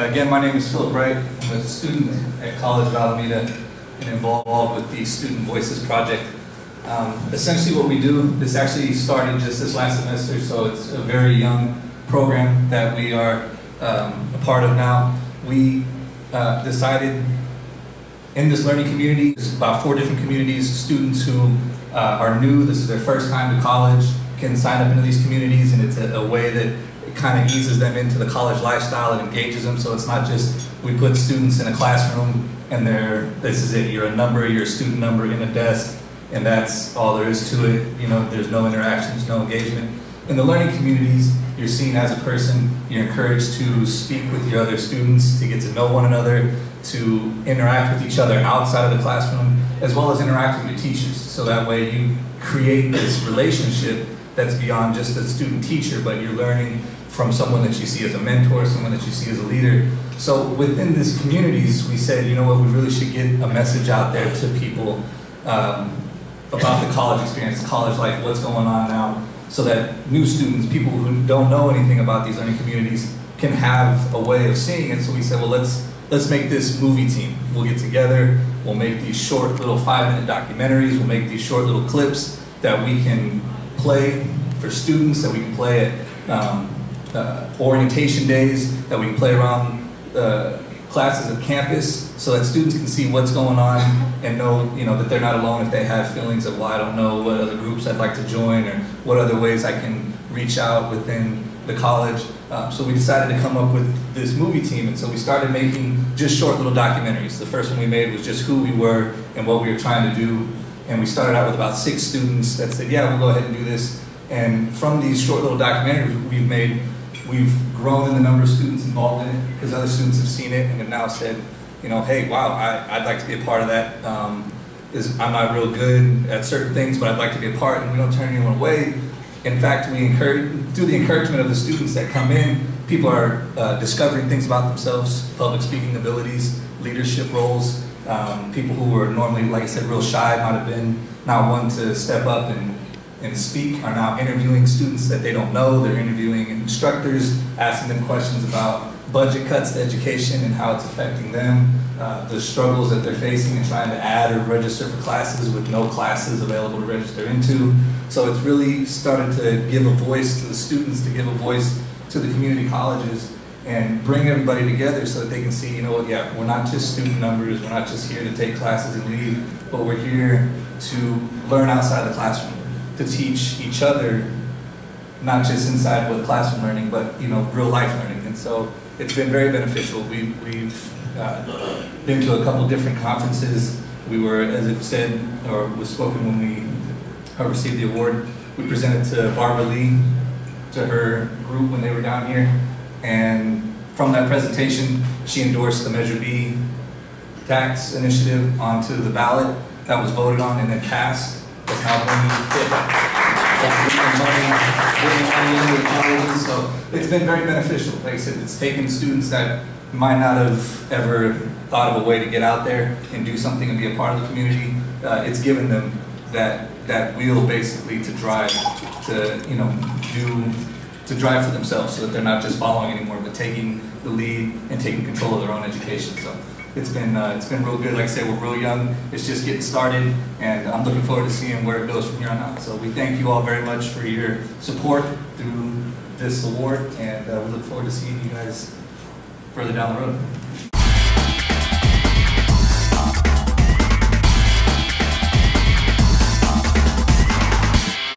Again, my name is Philip Wright. I'm a student at College of Alameda and involved with the Student Voices Project. Essentially what we do, this actually started just this last semester, so it's a very young program that we are a part of now. We decided in this learning community, there's about 4 different communities, students who are new, this is their first time to college, can sign up into these communities, and it's a way that it kind of eases them into the college lifestyle and engages them. So it's not just we put students in a classroom and this is it, you're a number, you're a student number in a desk, and that's all there is to it. You know, there's no interactions, no engagement. In the learning communities, you're seen as a person, you're encouraged to speak with your other students, to get to know one another, to interact with each other outside of the classroom, as well as interact with your teachers. So that way you create this relationship that's beyond just a student-teacher, but you're learning from someone that you see as a mentor, someone that you see as a leader. So within these communities, we said, you know what, we really should get a message out there to people about the college experience, college life, what's going on now, so that new students, people who don't know anything about these learning communities, can have a way of seeing it. So we said, well, let's make this movie team. We'll get together, we'll make these short little 5-minute documentaries, we'll make these short little clips that we can play for students, that we can play at orientation days, that we can play around classes at campus, so that students can see what's going on and know, you know, that they're not alone if they have feelings of, well, I don't know what other groups I'd like to join or what other ways I can reach out within the college. So we decided to come up with this movie team, and so we started making just short little documentaries. The first one we made was just who we were and what we were trying to do, and we started out with about 6 students that said, yeah, we'll go ahead and do this. And from these short little documentaries we've grown in the number of students involved in it, because other students have seen it and have now said, you know, hey, wow, I'd like to be a part of that. I'm not real good at certain things, but I'd like to be a part, and we don't turn anyone away. In fact, we encourage, through the encouragement of the students that come in, people are discovering things about themselves, public speaking abilities, leadership roles. People who were normally, like I said, real shy, might have been now one to step up and speak, are now interviewing students that they don't know. They're interviewing instructors, asking them questions about budget cuts to education and how it's affecting them, the struggles that they're facing and trying to add or register for classes with no classes available to register into. So it's really started to give a voice to the students, to give a voice to the community colleges, and bring everybody together so that they can see, you know what, yeah, we're not just student numbers, we're not just here to take classes and leave, but we're here to learn outside the classroom, to teach each other, not just inside with classroom learning, but, you know, real life learning. And so it's been very beneficial. We've been to a couple different conferences. We were, as it said, or was spoken when we received the award, we presented to Barbara Lee, to her group when they were down here. And from that presentation, she endorsed the Measure B tax initiative onto the ballot. That was voted on and then passed. That's how money into the colleges. So it's been very beneficial. Like I said, it's taken students that might not have ever thought of a way to get out there and do something and be a part of the community. It's given them that wheel basically to drive, to, you know, to drive for themselves, so that they're not just following anymore, but taking the lead and taking control of their own education. So it's been real good. Like I said, we're real young. It's just getting started, and I'm looking forward to seeing where it goes from here on out. So we thank you all very much for your support through this award, and we look forward to seeing you guys further down the road.